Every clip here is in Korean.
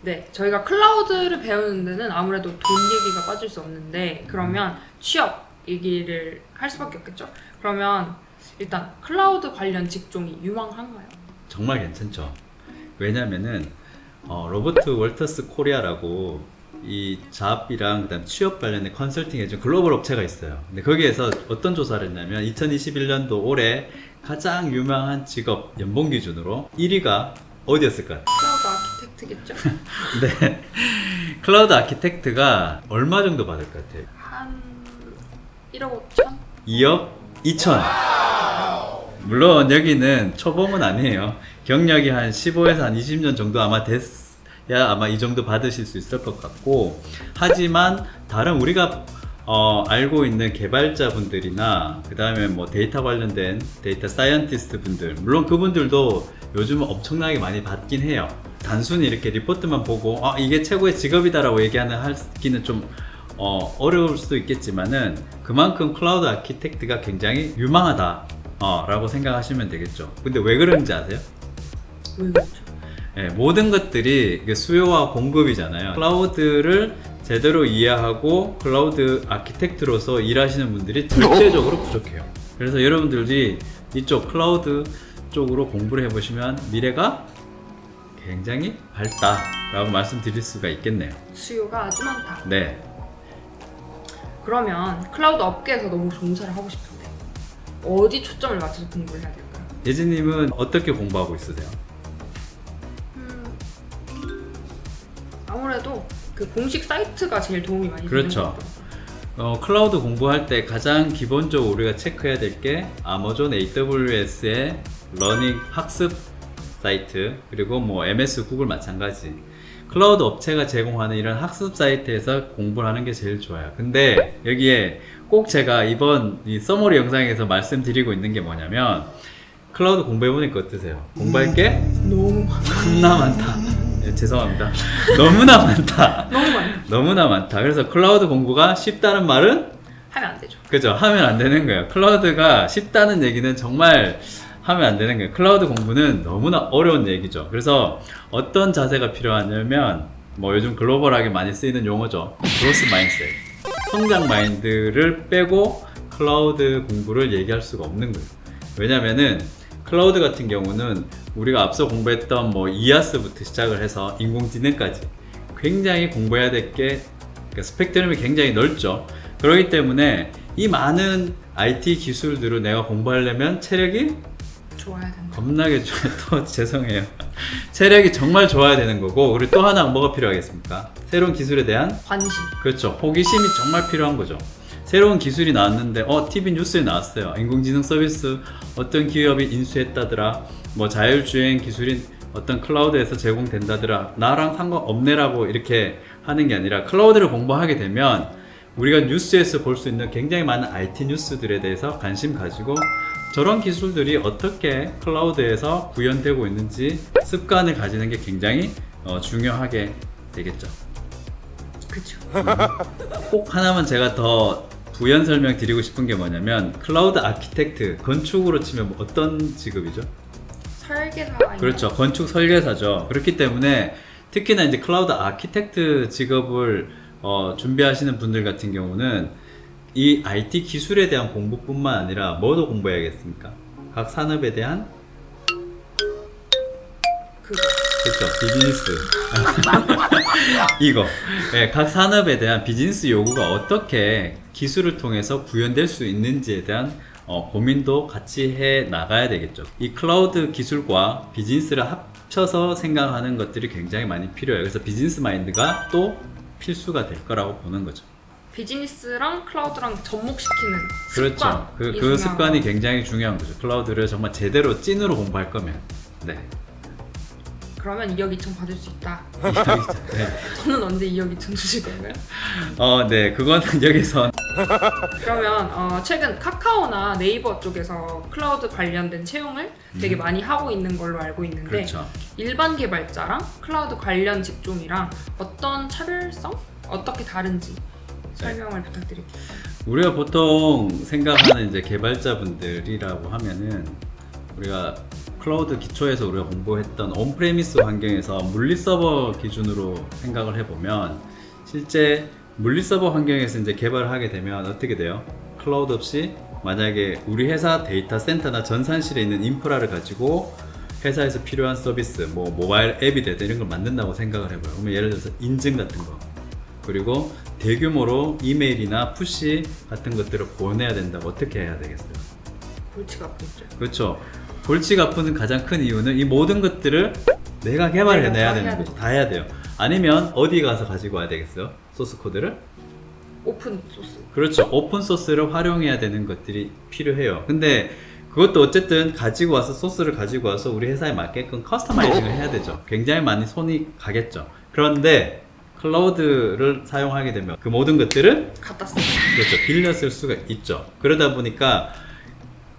네, 저희가 클라우드를 배우는 데는 아무래도 돈 얘기가 빠질 수 없는데 그러면 취업 얘기를 할 수밖에 없겠죠. 그러면 일단 클라우드 관련 직종이 유망한가요? 정말 괜찮죠. 왜냐면은 로버트 월터스 코리아라고 이 잡이랑 그다음 취업 관련된 컨설팅 해준 글로벌 업체가 있어요. 근데 거기에서 어떤 조사를 했냐면 2021년도 올해 가장 유명한 직업 연봉 기준으로 1위가 어디였을까요? 클라우드 아키텍트겠죠? 네. 클라우드 아키텍트가 얼마 정도 받을 것 같아요? 한 1억 5천? 2억 2천. 물론 여기는 초봉은 아니에요. 경력이 한 15에서 한 20년 정도 아마 됐야 아마 이 정도 받으실 수 있을 것 같고, 하지만 다른 우리가 알고 있는 개발자분들이나 그 다음에 뭐 데이터 관련된 데이터 사이언티스트 분들, 물론 그분들도 요즘은 엄청나게 많이 받긴 해요. 단순히 이렇게 리포트만 보고 이게 최고의 직업이다라고 하기는 좀 어려울 수도 있겠지만은 그만큼 클라우드 아키텍트가 굉장히 유망하다 라고 생각하시면 되겠죠. 근데 왜 그런지 아세요? 왜 그렇죠? 네, 모든 것들이 수요와 공급이잖아요. 클라우드를 제대로 이해하고 클라우드 아키텍트로서 일하시는 분들이 절대적으로 부족해요. 그래서 여러분들이 이쪽 클라우드 쪽으로 공부를 해보시면 미래가 굉장히 밝다라고 말씀드릴 수가 있겠네요. 수요가 아주 많다. 네. 그러면 클라우드 업계에서 너무 종사를 하고 싶은데 어디 초점을 맞춰서 공부를 해야 될까요? 예진님은 어떻게 공부하고 있으세요? 아무래도 그 공식 사이트가 제일 도움이 많이 되는 그렇죠. 것 같아요. 클라우드 공부할 때 가장 기본적으로 우리가 체크해야 될 게 아마존 AWS의 러닝 학습 사이트, 그리고 뭐 MS 구글 마찬가지 클라우드 업체가 제공하는 이런 학습 사이트에서 공부를 하는 게 제일 좋아요. 근데 여기에 꼭 제가 이번 이 서머리 영상에서 말씀드리고 있는 게 뭐냐면, 클라우드 공부해보니까 어떠세요? 공부할 게 너무 너무나 많다. 네, 죄송합니다. 너무나 많다. 너무 많아. 너무나 많다. 그래서 클라우드 공부가 쉽다는 말은 하면 안 되죠. 그죠? 하면 안 되는 거예요. 클라우드가 쉽다는 얘기는 정말 하면 안 되는 거예요. 클라우드 공부는 너무나 어려운 얘기죠. 그래서 어떤 자세가 필요하냐면, 뭐 요즘 글로벌하게 많이 쓰이는 용어죠. 그로스 마인드셋. 성장 마인드를 빼고 클라우드 공부를 얘기할 수가 없는 거예요. 왜냐면은 클라우드 같은 경우는 우리가 앞서 공부했던 뭐 이아스부터 시작을 해서 인공지능까지 굉장히 공부해야 될 게, 그러니까 스펙트럼이 굉장히 넓죠. 그렇기 때문에 이 많은 IT 기술들을 내가 공부하려면 체력이 좋아야 된다. 겁나게 또 죄송해요. 체력이 정말 좋아야 되는 거고, 그리고 또 하나 뭐가 필요하겠습니까? 새로운 기술에 대한 관심. 그렇죠. 호기심이 정말 필요한 거죠. 새로운 기술이 나왔는데 TV 뉴스에 나왔어요. 인공지능 서비스 어떤 기업이 인수했다더라, 뭐 자율주행 기술인 어떤 클라우드에서 제공된다더라, 나랑 상관없네라고 이렇게 하는 게 아니라, 클라우드를 공부하게 되면 우리가 뉴스에서 볼 수 있는 굉장히 많은 IT 뉴스들에 대해서 관심 가지고 저런 기술들이 어떻게 클라우드에서 구현되고 있는지 습관을 가지는 게 굉장히 중요하게 되겠죠. 그렇죠. 꼭 하나만 제가 더 부연 설명 드리고 싶은 게 뭐냐면, 클라우드 아키텍트, 건축으로 치면 뭐 어떤 직업이죠? 설계사. 그렇죠. 건축 설계사죠. 그렇기 때문에 특히나 이제 클라우드 아키텍트 직업을 준비하시는 분들 같은 경우는 이 IT 기술에 대한 공부뿐만 아니라 뭐도 공부해야겠습니까? 각 산업에 대한 그렇죠. 비즈니스. 이거. 네, 각 산업에 대한 비즈니스 요구가 어떻게 기술을 통해서 구현될 수 있는지에 대한 고민도 같이 해 나가야 되겠죠. 이 클라우드 기술과 비즈니스를 합쳐서 생각하는 것들이 굉장히 많이 필요해요. 그래서 비즈니스 마인드가 또 필수가 될 거라고 보는 거죠. 비즈니스랑 클라우드랑 접목시키는 그렇죠. 습관. 그 습관이 굉장히 중요한 거죠. 클라우드를 정말 제대로 찐으로 공부할 거면. 네. 그러면 2억 2천 받을 수 있다. 네. 저는 언제 2억 2천 주실 건가요? 네. 그거는 여기서 그러면 최근 카카오나 네이버 쪽에서 클라우드 관련된 채용을 되게 많이 하고 있는 걸로 알고 있는데, 그렇죠. 일반 개발자랑 클라우드 관련 직종이랑 어떤 차별성? 어떻게 다른지 설명을 부탁드릴게요. 우리가 보통 생각하는 이제 개발자분들이라고 하면은 우리가 클라우드 기초에서 우리가 공부했던 온프레미스 환경에서 물리 서버 기준으로 생각을 해보면 실제 물리 서버 환경에서 이제 개발을 하게 되면 어떻게 돼요? 클라우드 없이 만약에 우리 회사 데이터 센터나 전산실에 있는 인프라를 가지고 회사에서 필요한 서비스, 뭐 모바일 앱이 되든 이런 걸 만든다고 생각을 해봐요. 그러면 예를 들어서 인증 같은 거, 그리고 대규모로 이메일이나 푸시 같은 것들을 보내야 된다고 어떻게 해야 되겠어요? 골치가 아프죠. 그렇죠. 골치가 아픈 가장 큰 이유는 이 모든 것들을 내가 개발해내야 되는 거죠. 다 해야 돼요. 아니면 어디 가서 가지고 와야 되겠어요? 소스 코드를? 오픈 소스. 그렇죠. 오픈 소스를 활용해야 되는 것들이 필요해요. 근데 그것도 어쨌든 가지고 와서 소스를 가지고 와서 우리 회사에 맞게끔 커스터마이징을 해야 되죠. 굉장히 많이 손이 가겠죠. 그런데 클라우드를 사용하게 되면 그 모든 것들을 갖다 쓰고. 그렇죠. 빌려 쓸 수가 있죠. 그러다 보니까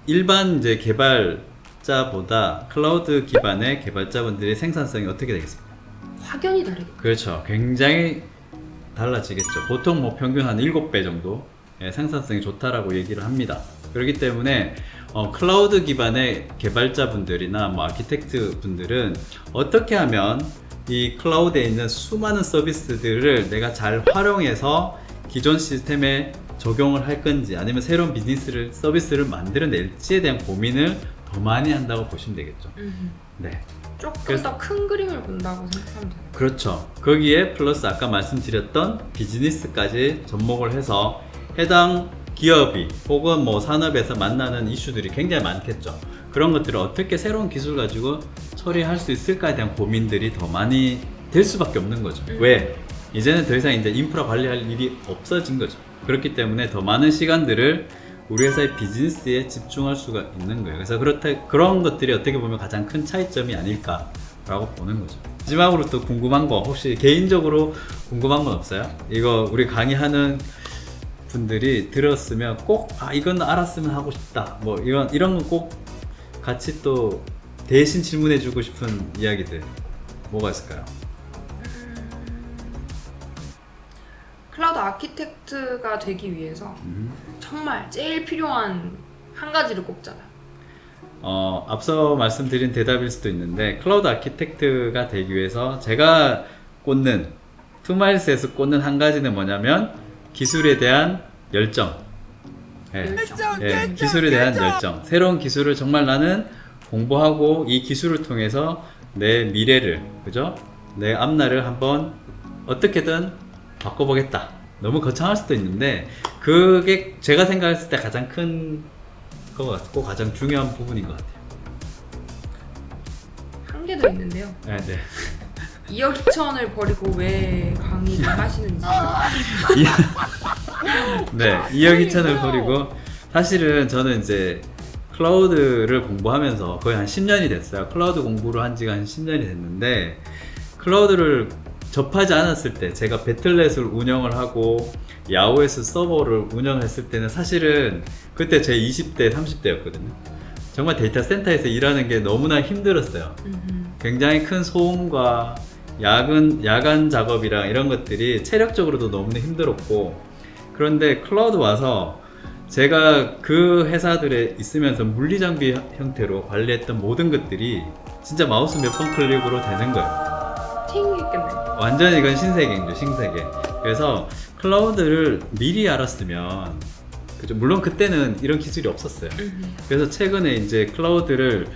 일반 이제 개발자보다 클라우드 기반의 개발자분들의 생산성이 어떻게 되겠습니까? 확연히 다르게. 그렇죠. 굉장히 달라지겠죠. 보통 뭐 평균 한 7배 정도 생산성이 좋다라고 얘기를 합니다. 그렇기 때문에 클라우드 기반의 개발자분들이나 뭐 아키텍트 분들은 어떻게 하면 이 클라우드에 있는 수많은 서비스들을 내가 잘 활용해서 기존 시스템에 적용을 할 건지 아니면 새로운 서비스를 만들어낼지에 대한 고민을 더 많이 한다고 보시면 되겠죠. 네. 조금 더 큰 그림을 본다고 생각하면 돼요. 그렇죠. 거기에 플러스 아까 말씀드렸던 비즈니스까지 접목을 해서 해당 기업이 혹은 뭐 산업에서 만나는 이슈들이 굉장히 많겠죠. 그런 것들을 어떻게 새로운 기술 가지고 처리할 수 있을까에 대한 고민들이 더 많이 될 수밖에 없는 거죠. 왜? 이제는 더 이상 이제 인프라 관리할 일이 없어진 거죠. 그렇기 때문에 더 많은 시간들을 우리 회사의 비즈니스에 집중할 수가 있는 거예요. 그래서 그런 것들이 어떻게 보면 가장 큰 차이점이 아닐까라고 보는 거죠. 마지막으로 또 궁금한 거, 혹시 개인적으로 궁금한 건 없어요? 이거 우리 강의하는 분들이 들었으면 꼭 이건 알았으면 하고 싶다, 뭐 이런 건 꼭 같이 또 대신 질문해 주고 싶은 이야기들 뭐가 있을까요? 클라우드 아키텍트가 되기 위해서 정말 제일 필요한 한 가지를 꼽잖아요. 앞서 말씀드린 대답일 수도 있는데 클라우드 아키텍트가 되기 위해서 제가 꽂는 투마일스에서 꽂는 한 가지는 뭐냐면 기술에 대한 열정. 기술에 대한 열정. 새로운 기술을 정말 나는 공부하고 이 기술을 통해서 내 미래를, 그죠? 내 앞날을 한번 어떻게든 바꿔보겠다. 너무 거창할 수도 있는데 그게 제가 생각했을 때 가장 큰 것 같고 가장 중요한 부분인 것 같아요. 한 개 더 있는데요. 네. 2억 2천을 버리고 왜 강의를 하시는지. 네, 2억 2천을 버리고 사실은 저는 이제 클라우드를 공부하면서 거의 한 10년이 됐어요. 클라우드 공부를 한 지가 한 10년이 됐는데 클라우드를 접하지 않았을 때 제가 배틀넷을 운영을 하고 야오에스 서버를 운영했을 때는 사실은 그때 제 20대, 30대였거든요. 정말 데이터 센터에서 일하는 게 너무나 힘들었어요. 굉장히 큰 소음과 야간 작업이랑 이런 것들이 체력적으로도 너무나 힘들었고, 그런데 클라우드 와서 제가 그 회사들에 있으면서 물리장비 형태로 관리했던 모든 것들이 진짜 마우스 몇 번 클릭으로 되는 거예요. 팅했겠네요. 완전히 이건 신세계죠, 신세계. 그래서 클라우드를 미리 알았으면, 그죠? 물론 그때는 이런 기술이 없었어요. 그래서 최근에 이제 클라우드를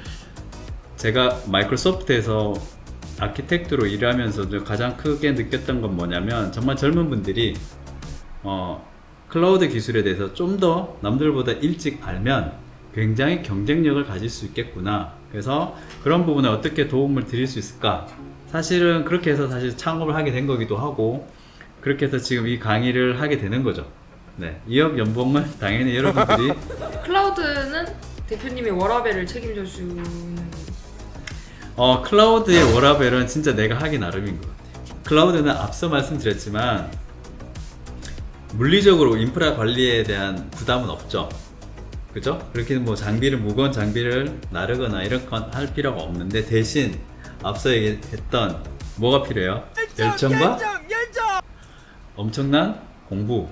제가 마이크로소프트에서 아키텍트로 일하면서 가장 크게 느꼈던 건 뭐냐면, 정말 젊은 분들이 클라우드 기술에 대해서 좀 더 남들보다 일찍 알면 굉장히 경쟁력을 가질 수 있겠구나. 그래서 그런 부분에 어떻게 도움을 드릴 수 있을까? 사실은 그렇게 해서 사실 창업을 하게 된 거기도 하고, 그렇게 해서 지금 이 강의를 하게 되는 거죠. 네, 2억 연봉은 당연히 여러분들이 클라우드는 대표님의 워라밸을 책임져 주는. 클라우드의 워라밸은 진짜 내가 하기 나름인 것 같아요. 클라우드는 앞서 말씀드렸지만 물리적으로 인프라 관리에 대한 부담은 없죠. 그죠? 그렇게 뭐 무거운 장비를 나르거나 이런 건 할 필요가 없는데, 대신 앞서 얘기했던 뭐가 필요해요? 열정과 엄청난 공부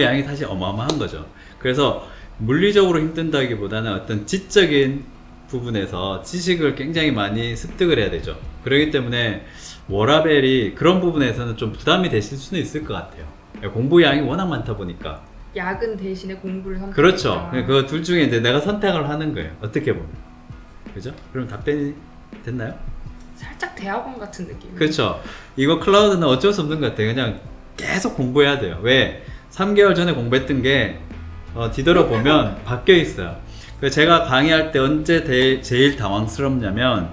양이 사실 어마어마한 거죠. 그래서 물리적으로 힘든다기보다는 어떤 지적인 부분에서 지식을 굉장히 많이 습득을 해야 되죠. 그렇기 때문에 워라벨이 그런 부분에서는 좀 부담이 되실 수는 있을 것 같아요. 공부 양이 워낙 많다 보니까. 야근 대신에 공부를 선택했다. 그렇죠. 그 둘 중에 이제 내가 선택을 하는 거예요. 어떻게 보면. 그죠? 그럼 답변이 됐나요? 살짝 대학원 같은 느낌. 그렇죠. 이거 클라우드는 어쩔 수 없는 것 같아요. 그냥 계속 공부해야 돼요. 왜? 3개월 전에 공부했던 게 뒤돌아보면 바뀌어 있어요. 그래서 제가 강의할 때 언제 제일 당황스럽냐면,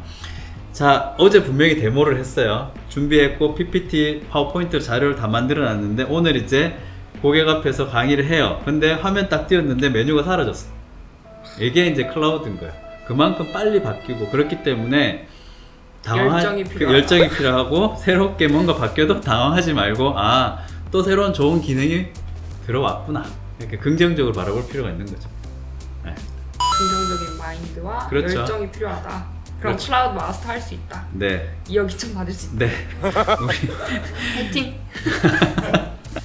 자, 어제 분명히 데모를 했어요. 준비했고 PPT, 파워포인트 자료를 다 만들어 놨는데 오늘 이제 고객 앞에서 강의를 해요. 근데 화면 딱 띄웠는데 메뉴가 사라졌어. 이게 이제 클라우드인 거예요. 그만큼 빨리 바뀌고, 그렇기 때문에 열정이 필요하고 새롭게 뭔가 바뀌어도 당황하지 말고, 아, 또 새로운 좋은 기능이 들어왔구나, 이렇게 긍정적으로 바라볼 필요가 있는 거죠. 네. 긍정적인 마인드와 그렇죠. 열정이 필요하다. 그럼 그렇죠. 클라우드 마스터 할 수 있다. 네. 2억 2천 받을 수 있다. 네. 우리 파이팅!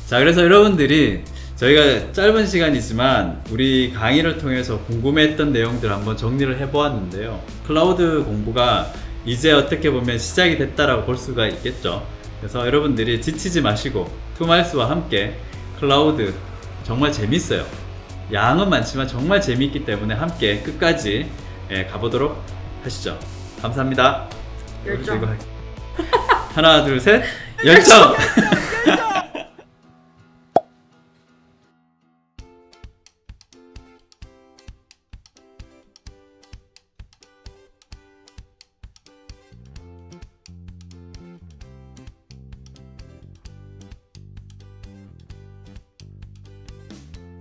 자, 그래서 여러분들이 저희가 짧은 시간이지만 우리 강의를 통해서 궁금했던 내용들을 한번 정리를 해보았는데요. 클라우드 공부가 이제 어떻게 보면 시작이 됐다라고 볼 수가 있겠죠. 그래서 여러분들이 지치지 마시고 투말스와 함께 클라우드 정말 재밌어요. 양은 많지만 정말 재밌기 때문에 함께 끝까지 가보도록 하시죠. 감사합니다. 열정. 하나, 둘, 셋. 열정!